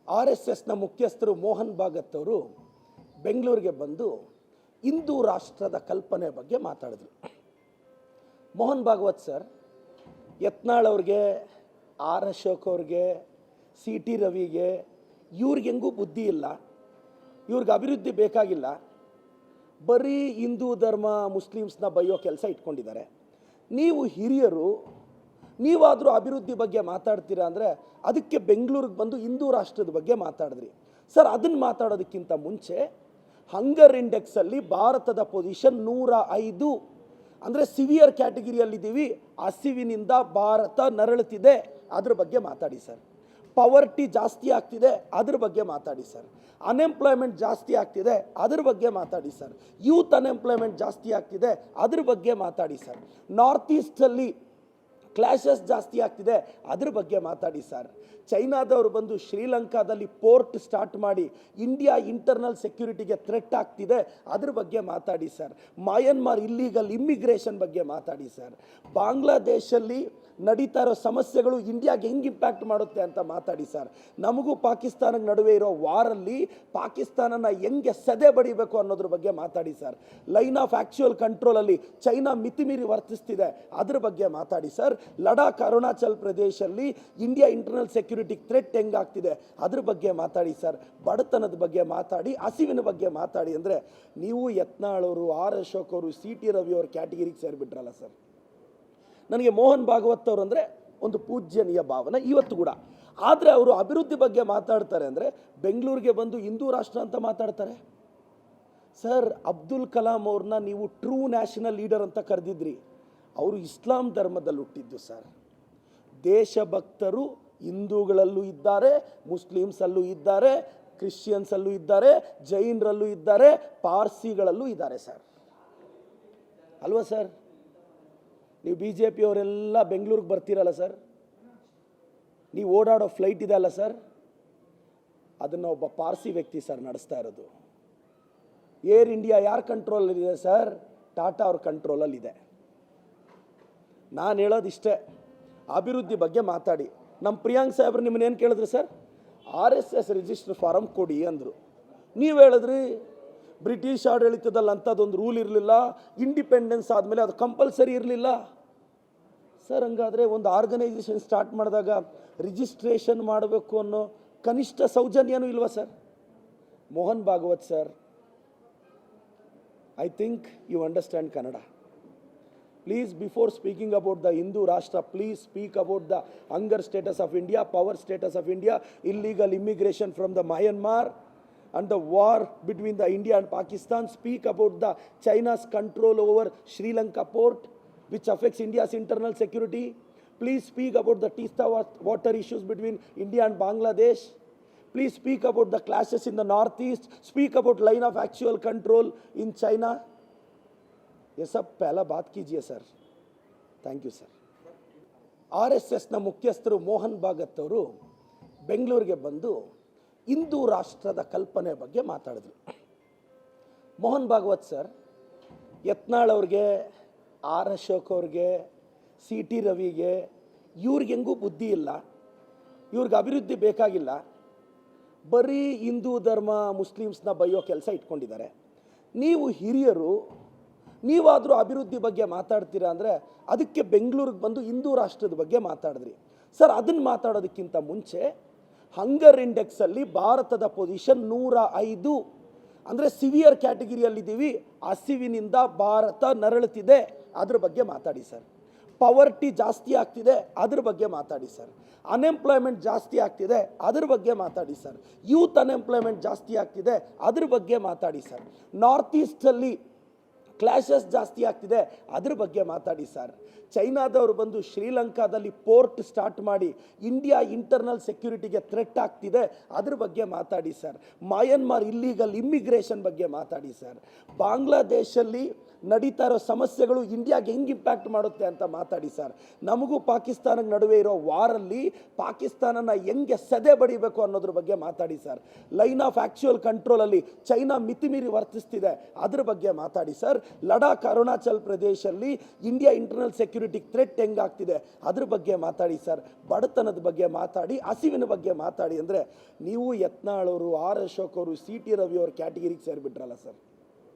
RSSನ ಮುಖ್ಯಸ್ಥರು ಮೋಹನ್ ಭಾಗವತ್ ಅವರು ಬೆಂಗಳೂರಿಗೆ ಬಂದು ಹಿಂದೂ ರಾಷ್ಟ್ರದ ಕಲ್ಪನೆ ಬಗ್ಗೆ ಮಾತಾಡಿದ್ರು. ಮೋಹನ್ ಭಾಗವತ್ ಸರ್ ಯತ್ನಾಳ್ ಅವ್ರಿಗೆ, ಆರ್ ಅಶೋಕ್ ಅವ್ರಿಗೆ, CT ರವಿಗೆ ಇವ್ರಿಗೆ ಹೆಂಗೂ ಬುದ್ಧಿ ಇಲ್ಲ, ಇವ್ರಿಗೆ ಅಭಿವೃದ್ಧಿ ಬೇಕಾಗಿಲ್ಲ, ಬರೀ ಹಿಂದೂ ಧರ್ಮ ಮುಸ್ಲಿಮ್ಸ್ನ ಬೈಯೋ ಕೆಲಸ ಇಟ್ಕೊಂಡಿದ್ದಾರೆ. ನೀವು ಹಿರಿಯರು, ನೀವಾದರೂ ಅಭಿವೃದ್ಧಿ ಬಗ್ಗೆ ಮಾತಾಡ್ತೀರಾ ಅಂದರೆ ಅದಕ್ಕೆ ಬೆಂಗಳೂರಿಗೆ ಬಂದು ಹಿಂದೂ ರಾಷ್ಟ್ರದ ಬಗ್ಗೆ ಮಾತಾಡಿದ್ರಿ. ಸರ್, ಅದನ್ನು ಮಾತಾಡೋದಕ್ಕಿಂತ ಮುಂಚೆ ಹಂಗರ್ ಇಂಡೆಕ್ಸಲ್ಲಿ ಭಾರತದ ಪೊಸಿಷನ್ 105, ಅಂದರೆ ಸಿವಿಯರ್ ಕ್ಯಾಟಗಿರಿಯಲ್ಲಿದ್ದೀವಿ. ಹಸಿವಿನಿಂದ ಭಾರತ ನರಳುತ್ತಿದೆ, ಅದ್ರ ಬಗ್ಗೆ ಮಾತಾಡಿ ಸರ್. ಪವರ್ಟಿ ಜಾಸ್ತಿ ಆಗ್ತಿದೆ, ಅದ್ರ ಬಗ್ಗೆ ಮಾತಾಡಿ ಸರ್. ಅನ್ಎಂಪ್ಲಾಯ್ಮೆಂಟ್ ಜಾಸ್ತಿ ಆಗ್ತಿದೆ, ಅದ್ರ ಬಗ್ಗೆ ಮಾತಾಡಿ ಸರ್. ಯೂತ್ ಅನ್ಎಂಪ್ಲಾಯ್ಮೆಂಟ್ ಜಾಸ್ತಿ ಆಗ್ತಿದೆ, ಅದ್ರ ಬಗ್ಗೆ ಮಾತಾಡಿ ಸರ್. ನಾರ್ತ್ ಈಸ್ಟಲ್ಲಿ ಕ್ಲಾಶಸ್ ಜಾಸ್ತಿ ಆಗ್ತಿದೆ, ಅದ್ರ ಬಗ್ಗೆ ಮಾತಾಡಿ ಸರ್. ಚೈನಾದವರು ಬಂದು ಶ್ರೀಲಂಕಾದಲ್ಲಿ ಪೋರ್ಟ್ ಸ್ಟಾರ್ಟ್ ಮಾಡಿ ಇಂಡಿಯಾ ಇಂಟರ್ನಲ್ ಸೆಕ್ಯೂರಿಟಿಗೆ ಥ್ರೆಟ್ ಆಗ್ತಿದೆ, ಅದ್ರ ಬಗ್ಗೆ ಮಾತಾಡಿ ಸರ್. ಮಯನ್ಮಾರ್ ಇಲ್ಲೀಗಲ್ ಇಮ್ಮಿಗ್ರೇಷನ್ ಬಗ್ಗೆ ಮಾತಾಡಿ ಸರ್. ಬಾಂಗ್ಲಾದೇಶಲ್ಲಿ ನಡೀತಾ ಇರೋ ಸಮಸ್ಯೆಗಳು ಇಂಡಿಯಾಗೆ ಹೆಂಗೆ ಇಂಪ್ಯಾಕ್ಟ್ ಮಾಡುತ್ತೆ ಅಂತ ಮಾತಾಡಿ ಸರ್. ನಮಗೂ ಪಾಕಿಸ್ತಾನಕ್ಕೆ ನಡುವೆ ಇರೋ ವಾರಲ್ಲಿ ಪಾಕಿಸ್ತಾನನ ಹೆಂಗೆ ಸದೆ ಬಡಿಬೇಕು ಅನ್ನೋದ್ರ ಬಗ್ಗೆ ಮಾತಾಡಿ ಸರ್. ಲೈನ್ ಆಫ್ ಆ್ಯಕ್ಚುಯಲ್ ಕಂಟ್ರೋಲಲ್ಲಿ ಚೈನಾ ಮಿತಿಮೀರಿ ವರ್ತಿಸ್ತಿದೆ, ಅದ್ರ ಬಗ್ಗೆ ಮಾತಾಡಿ ಸರ್. ಲಡಾಖ್ ಅರುಣಾಚಲ್ ಪ್ರದೇಶಲ್ಲಿ ಇಂಡಿಯಾ ಇಂಟರ್ನಲ್ ಸೆಕ್ಯೂರಿಟಿ ಥ್ರೆಟ್ ಹೆಂಗಾಗ್ತಿದೆ, ಅದ್ರ ಬಗ್ಗೆ ಮಾತಾಡಿ ಸರ್. ಬಡತನದ ಬಗ್ಗೆ ಮಾತಾಡಿ, ಹಸಿವಿನ ಬಗ್ಗೆ ಮಾತಾಡಿ ಅಂದರೆ ನೀವು ಯತ್ನಾಳ್ ಅವರು, ಆರ್ ಅಶೋಕ್ ಅವರು, CT ರವಿ ಅವ್ರ ಕ್ಯಾಟಗಿರಿಗೆ ಸೇರಿಬಿಟ್ರಲ್ಲ ಸರ್. ನನಗೆ ಮೋಹನ್ ಭಾಗವತ್ ಅವರು ಅಂದರೆ ಒಂದು ಪೂಜ್ಯನೀಯ ಭಾವನೆ ಇವತ್ತು ಕೂಡ. ಆದರೆ ಅವರು ಅಭಿವೃದ್ಧಿ ಬಗ್ಗೆ ಮಾತಾಡ್ತಾರೆ ಅಂದರೆ ಬೆಂಗಳೂರಿಗೆ ಬಂದು ಹಿಂದೂ ರಾಷ್ಟ್ರ ಅಂತ ಮಾತಾಡ್ತಾರೆ. ಸರ್, ಅಬ್ದುಲ್ ಕಲಾಂ ಅವ್ರನ್ನ ನೀವು ಟ್ರೂ ನ್ಯಾಷನಲ್ ಲೀಡರ್ ಅಂತ ಕರೆದಿದ್ರಿ. ಅವರು ಇಸ್ಲಾಂ ಧರ್ಮದಲ್ಲಿ ಹುಟ್ಟಿದ್ದು ಸರ್. ದೇಶಭಕ್ತರು ಹಿಂದೂಗಳಲ್ಲೂ ಇದ್ದಾರೆ, ಮುಸ್ಲಿಮ್ಸಲ್ಲೂ ಇದ್ದಾರೆ, ಕ್ರಿಶ್ಚಿಯನ್ಸಲ್ಲೂ ಇದ್ದಾರೆ, ಜೈನರಲ್ಲೂ ಇದ್ದಾರೆ, ಪಾರ್ಸಿಗಳಲ್ಲೂ ಇದ್ದಾರೆ ಸರ್. ಅಲ್ವಾ ಸರ್? ನೀವು BJP ಅವರೆಲ್ಲ ಬೆಂಗಳೂರಿಗೆ ಬರ್ತೀರಲ್ಲ ಸರ್, ನೀವು ಓಡಾಡೋ ಫ್ಲೈಟ್ ಇದೆ ಅಲ್ಲ ಸರ್, ಅದನ್ನು ಒಬ್ಬ ಪಾರ್ಸಿ ವ್ಯಕ್ತಿ ಸರ್ ನಡೆಸ್ತಾ ಇರೋದು. ಏರ್ ಇಂಡಿಯಾ ಯಾರ ಕಂಟ್ರೋಲಲ್ಲಿದೆ ಸರ್? ಟಾಟಾ ಅವ್ರ ಕಂಟ್ರೋಲಲ್ಲಿದೆ. ನಾನು ಹೇಳೋದಿಷ್ಟೇ, ಅಭಿವೃದ್ಧಿ ಬಗ್ಗೆ ಮಾತಾಡಿ. ನಮ್ಮ ಪ್ರಿಯಾಂಕ್ ಸಾಹೇಬ್ರು ನಿಮ್ಮನ್ನೇನು ಕೇಳಿದ್ರು ಸರ್? RSS ರಿಜಿಸ್ಟರ್ ಫಾರಮ್ ಕೊಡಿ ಅಂದರು. ನೀವು ಹೇಳಿದ್ರಿ ಬ್ರಿಟಿಷ್ ಆಡಳಿತದಲ್ಲಿ ಅಂಥದ್ದೊಂದು ರೂಲ್ ಇರಲಿಲ್ಲ, ಇಂಡಿಪೆಂಡೆನ್ಸ್ ಆದಮೇಲೆ ಅದು ಕಂಪಲ್ಸರಿ ಇರಲಿಲ್ಲ ಸರ್. ಹಂಗಾದರೆ ಒಂದು ಆರ್ಗನೈಸೇಷನ್ ಸ್ಟಾರ್ಟ್ ಮಾಡಿದಾಗ ರಿಜಿಸ್ಟ್ರೇಷನ್ ಮಾಡಬೇಕು ಅನ್ನೋ ಕನಿಷ್ಠ ಸೌಜನ್ಯನೂ ಇಲ್ವಾ sir? Mohan Bhagwat sir, I think you understand Kannada. Please, before speaking about the Hindu Rashtra, please speak about the hunger status of India, power status of India, illegal immigration from the Myanmar, and the war between the India and Pakistan. Speak about the China's control over Sri Lanka port, which affects India's internal security. Please speak about the Teesta water issues between India and Bangladesh. Please speak about the clashes in the northeast. Speak about line of actual control in China. ये सब पहला बात कीजिए sir. Thank you sir. RSSನ ಮುಖ್ಯಸ್ಥರು ಮೋಹನ್ ಭಾಗವತ್ ಅವರು ಬೆಂಗಳೂರಿಗೆ ಬಂದು ಹಿಂದೂ ರಾಷ್ಟ್ರದ ಕಲ್ಪನೆ ಬಗ್ಗೆ ಮಾತಾಡಿದ್ರು. ಮೋಹನ್ ಭಾಗವತ್ ಸರ್ ಯತ್ನಾಳ್ ಅವ್ರಿಗೆ, ಆರ್ ಅಶೋಕ್ ಅವ್ರಿಗೆ, CT ರವಿಗೆ ಇವ್ರಿಗೆ ಹೆಂಗೂ ಬುದ್ಧಿ ಇಲ್ಲ, ಇವ್ರಿಗೆ ಅಭಿವೃದ್ಧಿ ಬೇಕಾಗಿಲ್ಲ, ಬರೀ ಹಿಂದೂ ಧರ್ಮ ಮುಸ್ಲಿಮ್ಸ್ನ ಬೈಯೋ ಕೆಲಸ ಇಟ್ಕೊಂಡಿದ್ದಾರೆ. ನೀವು ಹಿರಿಯರು, ನೀವಾದರೂ ಅಭಿವೃದ್ಧಿ ಬಗ್ಗೆ ಮಾತಾಡ್ತೀರಾ ಅಂದರೆ ಅದಕ್ಕೆ ಬೆಂಗಳೂರಿಗೆ ಬಂದು ಹಿಂದೂ ರಾಷ್ಟ್ರದ ಬಗ್ಗೆ ಮಾತಾಡಿದ್ರಿ. ಸರ್, ಅದನ್ನು ಮಾತಾಡೋದಕ್ಕಿಂತ ಮುಂಚೆ ಹಂಗರ್ ಇಂಡೆಕ್ಸಲ್ಲಿ ಭಾರತದ ಪೊಸಿಷನ್ 105, ಅಂದರೆ ಸಿವಿಯರ್ ಕ್ಯಾಟಗಿರಿಯಲ್ಲಿದ್ದೀವಿ. ಹಸಿವಿನಿಂದ ಭಾರತ ನರಳುತ್ತಿದೆ, ಅದ್ರ ಬಗ್ಗೆ ಮಾತಾಡಿ ಸರ್. ಪವರ್ಟಿ ಜಾಸ್ತಿ ಆಗ್ತಿದೆ, ಅದ್ರ ಬಗ್ಗೆ ಮಾತಾಡಿ ಸರ್. ಅನ್ಎಂಪ್ಲಾಯ್ಮೆಂಟ್ ಜಾಸ್ತಿ ಆಗ್ತಿದೆ, ಅದ್ರ ಬಗ್ಗೆ ಮಾತಾಡಿ ಸರ್. ಯೂತ್ ಅನ್ಎಂಪ್ಲಾಯ್ಮೆಂಟ್ ಜಾಸ್ತಿ ಆಗ್ತಿದೆ, ಅದ್ರ ಬಗ್ಗೆ ಮಾತಾಡಿ ಸರ್. ನಾರ್ತ್ ಈಸ್ಟಲ್ಲಿ ಕ್ಲಾಶಸ್ ಜಾಸ್ತಿ ಆಗ್ತಿದೆ, ಅದ್ರ ಬಗ್ಗೆ ಮಾತಾಡಿ ಸರ್. ಚೈನಾದವರು ಬಂದು ಶ್ರೀಲಂಕಾದಲ್ಲಿ ಪೋರ್ಟ್ ಸ್ಟಾರ್ಟ್ ಮಾಡಿ ಇಂಡಿಯಾ ಇಂಟರ್ನಲ್ ಸೆಕ್ಯೂರಿಟಿಗೆ ಥ್ರೆಟ್ ಆಗ್ತಿದೆ, ಅದ್ರ ಬಗ್ಗೆ ಮಾತಾಡಿ ಸರ್. ಮಯನ್ಮಾರ್ ಇಲ್ಲೀಗಲ್ ಇಮ್ಮಿಗ್ರೇಷನ್ ಬಗ್ಗೆ ಮಾತಾಡಿ ಸರ್. ಬಾಂಗ್ಲಾದೇಶಲ್ಲಿ ನಡೀತಾ ಇರೋ ಸಮಸ್ಯೆಗಳು ಇಂಡಿಯಾಗೆ ಹೆಂಗೆ ಇಂಪ್ಯಾಕ್ಟ್ ಮಾಡುತ್ತೆ ಅಂತ ಮಾತಾಡಿ ಸರ್. ನಮಗೂ ಪಾಕಿಸ್ತಾನಕ್ಕೆ ನಡುವೆ ಇರೋ ವಾರಲ್ಲಿ ಪಾಕಿಸ್ತಾನನ ಹೆಂಗೆ ಸದೆ ಬಡಿಬೇಕು ಅನ್ನೋದ್ರ ಬಗ್ಗೆ ಮಾತಾಡಿ ಸರ್. ಲೈನ್ ಆಫ್ ಆ್ಯಕ್ಚುಯಲ್ ಕಂಟ್ರೋಲಲ್ಲಿ ಚೈನಾ ಮಿತಿಮೀರಿ ವರ್ತಿಸ್ತಿದೆ, ಅದ್ರ ಬಗ್ಗೆ ಮಾತಾಡಿ ಸರ್. ಲಡಾಖ್ ಅರುಣಾಚಲ್ ಪ್ರದೇಶಲ್ಲಿ ಇಂಡಿಯಾ ಇಂಟರ್ನಲ್ ಸೆಕ್ಯೂರಿಟಿ ಥ್ರೆಟ್ ಹೆಂಗಾಗ್ತಿದೆ ಅದ್ರ ಬಗ್ಗೆ ಮಾತಾಡಿ ಸರ್. ಬಡತನದ ಬಗ್ಗೆ ಮಾತಾಡಿ, ಹಸಿವಿನ ಬಗ್ಗೆ ಮಾತಾಡಿ. ಅಂದರೆ ನೀವು ಯತ್ನಾಳ್ ಅವರು, ಆರ್ ಅಶೋಕ್ ಅವರು, ಸಿ ಟಿ ರವಿ ಅವ್ರ ಕ್ಯಾಟಗಿರಿಗೆ ಸೇರಿಬಿಟ್ರಲ್ಲ ಸರ್.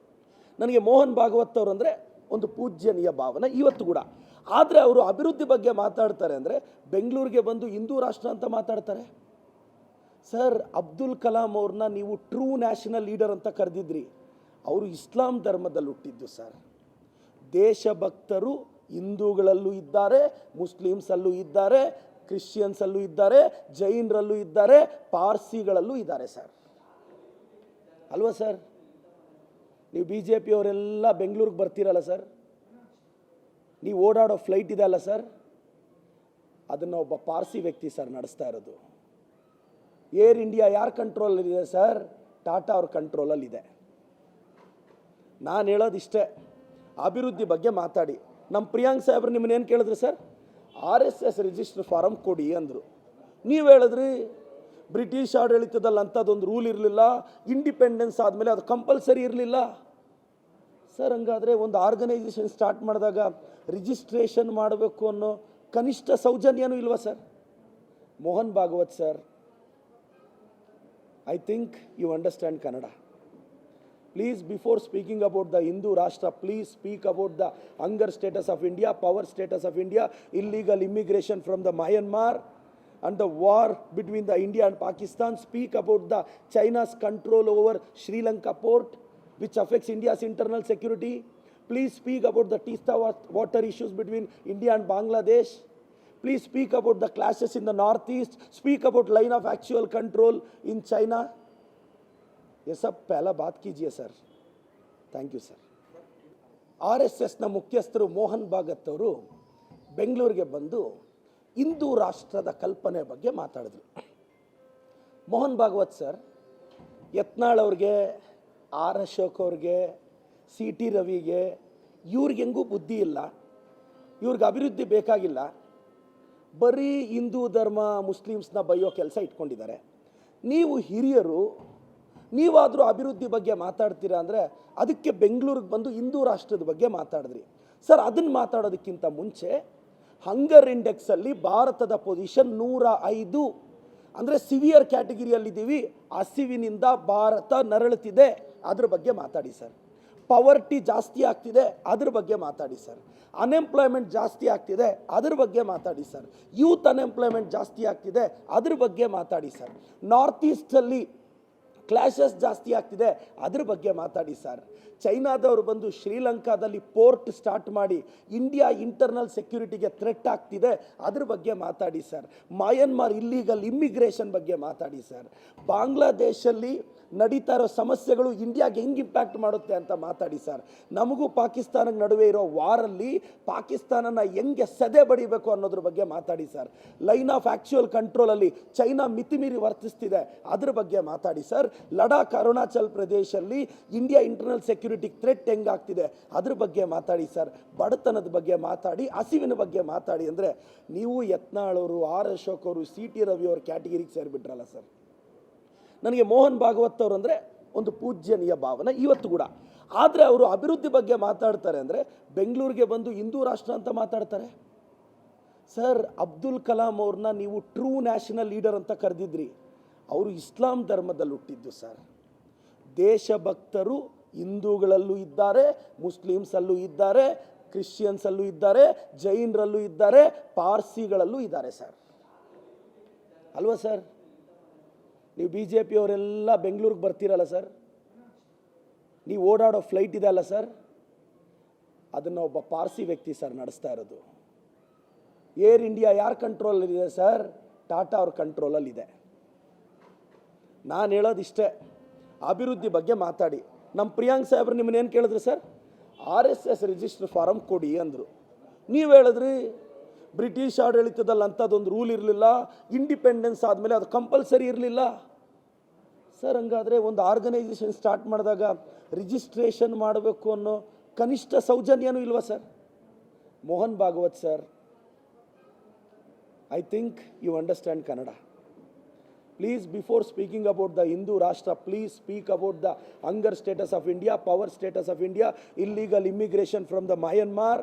ನನಗೆ ಮೋಹನ್ ಭಾಗವತ್ ಅವರು ಅಂದರೆ ಒಂದು ಪೂಜ್ಯನೀಯ ಭಾವನೆ ಇವತ್ತು ಕೂಡ. ಆದರೆ ಅವರು ಅಭಿವೃದ್ಧಿ ಬಗ್ಗೆ ಮಾತಾಡ್ತಾರೆ ಅಂದರೆ ಬೆಂಗಳೂರಿಗೆ ಬಂದು ಹಿಂದೂ ರಾಷ್ಟ್ರ ಅಂತ ಮಾತಾಡ್ತಾರೆ ಸರ್. ಅಬ್ದುಲ್ ಕಲಾಂ ಅವ್ರನ್ನ ನೀವು ಟ್ರೂ ನ್ಯಾಷನಲ್ ಲೀಡರ್ ಅಂತ ಕರೆದಿದ್ರಿ. ಅವರು ಇಸ್ಲಾಂ ಧರ್ಮದಲ್ಲಿ ಹುಟ್ಟಿದ್ದು ಸರ್. ದೇಶಭಕ್ತರು ಹಿಂದೂಗಳಲ್ಲೂ ಇದ್ದಾರೆ, ಮುಸ್ಲಿಮ್ಸಲ್ಲೂ ಇದ್ದಾರೆ, ಕ್ರಿಶ್ಚಿಯನ್ಸಲ್ಲೂ ಇದ್ದಾರೆ, ಜೈನರಲ್ಲೂ ಇದ್ದಾರೆ, ಪಾರ್ಸಿಗಳಲ್ಲೂ ಇದ್ದಾರೆ ಸರ್. ಅಲ್ವಾ ಸರ್? ನೀವು ಬಿ ಜೆ ಪಿಯವರೆಲ್ಲ ಬೆಂಗಳೂರಿಗೆ ಬರ್ತೀರಲ್ಲ ಸರ್, ನೀವು ಓಡಾಡೋ ಫ್ಲೈಟ್ ಇದೆ ಅಲ್ಲ ಸರ್, ಅದನ್ನು ಒಬ್ಬ ಪಾರ್ಸಿ ವ್ಯಕ್ತಿ ಸರ್ ನಡೆಸ್ತಾ ಇರೋದು. ಏರ್ ಇಂಡಿಯಾ ಯಾರ ಕಂಟ್ರೋಲಲ್ಲಿದೆ ಸರ್? ಟಾಟಾ ಅವ್ರ ಕಂಟ್ರೋಲಲ್ಲಿದೆ. ನಾನು ಹೇಳೋದಿಷ್ಟೇ, ಅಭಿವೃದ್ಧಿ ಬಗ್ಗೆ ಮಾತಾಡಿ. ನಮ್ಮ ಪ್ರಿಯಾಂಕ್ ಸಾಹೇಬ್ರು ನಿಮ್ಮನ್ನೇನು ಕೇಳಿದ್ರು ಸರ್? RSS ರಿಜಿಸ್ಟರ್ ಫಾರಮ್ ಕೊಡಿ ಅಂದರು. ನೀವು ಹೇಳಿದ್ರಿ ಬ್ರಿಟಿಷ್ ಆಡಳಿತದಲ್ಲಿ ಅಂಥದ್ದೊಂದು ರೂಲ್ ಇರಲಿಲ್ಲ, ಇಂಡಿಪೆಂಡೆನ್ಸ್ ಆದಮೇಲೆ ಅದು ಕಂಪಲ್ಸರಿ ಇರಲಿಲ್ಲ ಸರ್. ಹಂಗಾದರೆ ಒಂದು ಆರ್ಗನೈಸೇಷನ್ ಸ್ಟಾರ್ಟ್ ಮಾಡಿದಾಗ ರಿಜಿಸ್ಟ್ರೇಷನ್ ಮಾಡಬೇಕು ಅನ್ನೋ ಕನಿಷ್ಠ ಸೌಜನ್ಯನೂ ಇಲ್ವಾ sir? Mohan Bhagwat sir, I think you understand Kannada. Please, before speaking about the Hindu Rashtra, please speak about the hunger status of India, power status of India, illegal immigration from the Myanmar, and the war between the India and Pakistan. Speak about the China's control over Sri Lanka port, which affects India's internal security. Please speak about the Teesta water issues between India and Bangladesh. Please speak about the clashes in the northeast. Speak about line of actual control in China. ये सब पहला बात कीजिए sir. Thank you sir. RSSನ ಮುಖ್ಯಸ್ಥರು ಮೋಹನ್ ಭಾಗತ್ ಅವರು ಬೆಂಗಳೂರಿಗೆ ಬಂದು ಹಿಂದೂ ರಾಷ್ಟ್ರದ ಕಲ್ಪನೆ ಬಗ್ಗೆ ಮಾತಾಡಿದ್ರು. ಮೋಹನ್ ಭಾಗವತ್ ಸರ್, ಯತ್ನಾಳ್ ಅವ್ರಿಗೆ, ಆರ್ ಅಶೋಕ್ ಅವ್ರಿಗೆ, ಸಿ ಟಿ ರವಿಗೆ, ಇವ್ರಿಗೆ ಹೆಂಗೂ ಬುದ್ಧಿ ಇಲ್ಲ, ಇವ್ರಿಗೆ ಅಭಿವೃದ್ಧಿ ಬೇಕಾಗಿಲ್ಲ, ಬರೀ ಹಿಂದೂ ಧರ್ಮ ಮುಸ್ಲಿಮ್ಸ್ನ ಬೈಯೋ ಕೆಲಸ ಇಟ್ಕೊಂಡಿದ್ದಾರೆ. ನೀವು ಹಿರಿಯರು, ನೀವಾದರೂ ಅಭಿವೃದ್ಧಿ ಬಗ್ಗೆ ಮಾತಾಡ್ತೀರಾ ಅಂದರೆ ಅದಕ್ಕೆ ಬೆಂಗಳೂರಿಗೆ ಬಂದು ಹಿಂದೂ ರಾಷ್ಟ್ರದ ಬಗ್ಗೆ ಮಾತಾಡಿದ್ರಿ ಸರ್. ಅದನ್ನು ಮಾತಾಡೋದಕ್ಕಿಂತ ಮುಂಚೆ ಹಂಗರ್ ಇಂಡೆಕ್ಸಲ್ಲಿ ಭಾರತದ ಪೊಸಿಷನ್ 105, ಅಂದರೆ ಸಿವಿಯರ್ ಕ್ಯಾಟಗಿರಿಯಲ್ಲಿದ್ದೀವಿ. ಹಸಿವಿನಿಂದ ಭಾರತ ನರಳುತ್ತಿದೆ, ಅದ್ರ ಬಗ್ಗೆ ಮಾತಾಡಿ ಸರ್. ಪವರ್ಟಿ ಜಾಸ್ತಿ ಆಗ್ತಿದೆ, ಅದ್ರ ಬಗ್ಗೆ ಮಾತಾಡಿ ಸರ್. ಅನ್ಎಂಪ್ಲಾಯ್ಮೆಂಟ್ ಜಾಸ್ತಿ ಆಗ್ತಿದೆ, ಅದ್ರ ಬಗ್ಗೆ ಮಾತಾಡಿ ಸರ್. ಯೂತ್ ಅನ್ಎಂಪ್ಲಾಯ್ಮೆಂಟ್ ಜಾಸ್ತಿ ಆಗ್ತಿದೆ, ಅದ್ರ ಬಗ್ಗೆ ಮಾತಾಡಿ ಸರ್. ನಾರ್ತ್ ಈಸ್ಟಲ್ಲಿ ಕ್ಲಾಶಸ್ ಜಾಸ್ತಿ ಆಗ್ತಿದೆ, ಅದ್ರ ಬಗ್ಗೆ ಮಾತಾಡಿ ಸರ್. ಚೈನಾದವರು ಬಂದು ಶ್ರೀಲಂಕಾದಲ್ಲಿ ಪೋರ್ಟ್ ಸ್ಟಾರ್ಟ್ ಮಾಡಿ ಇಂಡಿಯಾ ಇಂಟರ್ನಲ್ ಸೆಕ್ಯೂರಿಟಿಗೆ ಥ್ರೆಟ್ ಆಗ್ತಿದೆ, ಅದ್ರ ಬಗ್ಗೆ ಮಾತಾಡಿ ಸರ್. ಮಯನ್ಮಾರ್ ಇಲ್ಲೀಗಲ್ ಇಮ್ಮಿಗ್ರೇಷನ್ ಬಗ್ಗೆ ಮಾತಾಡಿ ಸರ್. ಬಾಂಗ್ಲಾದೇಶಲ್ಲಿ ನಡೀತಾ ಇರೋ ಸಮಸ್ಯೆಗಳು ಇಂಡಿಯಾಗೆ ಹೆಂಗೆ ಇಂಪ್ಯಾಕ್ಟ್ ಮಾಡುತ್ತೆ ಅಂತ ಮಾತಾಡಿ ಸರ್. ನಮಗೂ ಪಾಕಿಸ್ತಾನಕ್ಕೆ ನಡುವೆ ಇರೋ ವಾರಲ್ಲಿ ಪಾಕಿಸ್ತಾನನ ಹೆಂಗೆ ಸದೆ ಬಡಿಬೇಕು ಅನ್ನೋದ್ರ ಬಗ್ಗೆ ಮಾತಾಡಿ ಸರ್. ಲೈನ್ ಆಫ್ ಆ್ಯಕ್ಚುಯಲ್ ಕಂಟ್ರೋಲಲ್ಲಿ ಚೈನಾ ಮಿತಿಮೀರಿ ವರ್ತಿಸ್ತಿದೆ, ಅದ್ರ ಬಗ್ಗೆ ಮಾತಾಡಿ ಸರ್. ಲಡಾಖ್ ಅರುಣಾಚಲ್ ಪ್ರದೇಶಲ್ಲಿ ಇಂಡಿಯಾ ಇಂಟರ್ನಲ್ ಸೆಕ್ಯೂರಿಟಿ ಥ್ರೆಟ್ ಹೆಂಗಾಗ್ತಿದೆ ಅದ್ರ ಬಗ್ಗೆ ಮಾತಾಡಿ ಸರ್. ಬಡತನದ ಬಗ್ಗೆ ಮಾತಾಡಿ, ಹಸಿವಿನ ಬಗ್ಗೆ ಮಾತಾಡಿ. ಅಂದರೆ ನೀವು ಯತ್ನಾಳ್ ಅವರು, ಆರ್ ಅಶೋಕ್ ಅವರು, ಸಿ ಟಿ ರವಿ ಅವ್ರ ಕ್ಯಾಟಗಿರಿಗೆ ಸೇರಿಬಿಟ್ರಲ್ಲ ಸರ್. ನನಗೆ ಮೋಹನ್ ಭಾಗವತ್ ಅವರು ಅಂದರೆ ಒಂದು ಪೂಜ್ಯನೀಯ ಭಾವನೆ ಇವತ್ತು ಕೂಡ. ಆದರೆ ಅವರು ಅಭಿವೃದ್ಧಿ ಬಗ್ಗೆ ಮಾತಾಡ್ತಾರೆ ಅಂದರೆ ಬೆಂಗಳೂರಿಗೆ ಬಂದು ಹಿಂದೂ ರಾಷ್ಟ್ರ ಅಂತ ಮಾತಾಡ್ತಾರೆ ಸರ್. ಅಬ್ದುಲ್ ಕಲಾಂ ಅವ್ರನ್ನ ನೀವು ಟ್ರೂ ನ್ಯಾಷನಲ್ ಲೀಡರ್ ಅಂತ ಕರೆದಿದ್ರಿ. ಅವರು ಇಸ್ಲಾಂ ಧರ್ಮದಲ್ಲಿ ಹುಟ್ಟಿದ್ದು ಸರ್. ದೇಶಭಕ್ತರು ಹಿಂದೂಗಳಲ್ಲೂ ಇದ್ದಾರೆ, ಮುಸ್ಲಿಮ್ಸಲ್ಲೂ ಇದ್ದಾರೆ, ಕ್ರಿಶ್ಚಿಯನ್ಸಲ್ಲೂ ಇದ್ದಾರೆ, ಜೈನರಲ್ಲೂ ಇದ್ದಾರೆ, ಪಾರ್ಸಿಗಳಲ್ಲೂ ಇದ್ದಾರೆ ಸರ್. ಅಲ್ವಾ ಸರ್? ನೀವು ಬಿ ಜೆ ಪಿಯವರೆಲ್ಲ ಬೆಂಗಳೂರಿಗೆ ಬರ್ತೀರಲ್ಲ ಸರ್, ನೀವು ಓಡಾಡೋ ಫ್ಲೈಟ್ ಇದೆ ಅಲ್ಲ ಸರ್, ಅದನ್ನು ಒಬ್ಬ ಪಾರ್ಸಿ ವ್ಯಕ್ತಿ ಸರ್ ನಡೆಸ್ತಾ ಇರೋದು. ಏರ್ ಇಂಡಿಯಾ ಯಾರ ಕಂಟ್ರೋಲಲ್ಲಿದೆ ಸರ್? ಟಾಟಾ ಅವ್ರ ಕಂಟ್ರೋಲಲ್ಲಿದೆ. ನಾನು ಹೇಳೋದಿಷ್ಟೇ, ಅಭಿವೃದ್ಧಿ ಬಗ್ಗೆ ಮಾತಾಡಿ. ನಮ್ಮ ಪ್ರಿಯಾಂಕ್ ಸಾಹೇಬ್ರು ನಿಮ್ಮನ್ನೇನು ಕೇಳಿದ್ರು ಸರ್? RSS ರಿಜಿಸ್ಟರ್ ಫಾರಮ್ ಕೊಡಿ ಅಂದರು. ನೀವು ಹೇಳಿದ್ರಿ ಬ್ರಿಟಿಷ್ ಆಡಳಿತದಲ್ಲಿ ಅಂಥದ್ದೊಂದು ರೂಲ್ ಇರಲಿಲ್ಲ, ಇಂಡಿಪೆಂಡೆನ್ಸ್ ಆದಮೇಲೆ ಅದು ಕಂಪಲ್ಸರಿ ಇರಲಿಲ್ಲ ಸರ್. ಹಂಗಾದರೆ ಒಂದು ಆರ್ಗನೈಸೇಷನ್ ಸ್ಟಾರ್ಟ್ ಮಾಡಿದಾಗ ರಿಜಿಸ್ಟ್ರೇಷನ್ ಮಾಡಬೇಕು ಅನ್ನೋ ಕನಿಷ್ಠ ಸೌಜನ್ಯನೂ ಇಲ್ವಾ sir? Mohan Bhagwat sir, I think you understand Kannada. Please, before speaking about the Hindu Rashtra, please speak about the hunger status of India, power status of India, illegal immigration from the Myanmar,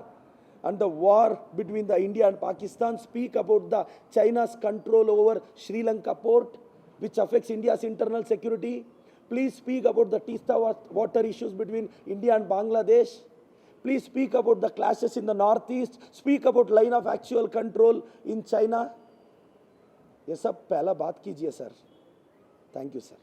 and the war between the India and Pakistan. Speak about the China's control over Sri Lanka port, which affects India's internal security. Please speak about the Teesta water issues between India and Bangladesh. Please speak about the clashes in the northeast. Speak about line of actual control in China. ये सब पहला बात कीजिए sir. Thank you sir.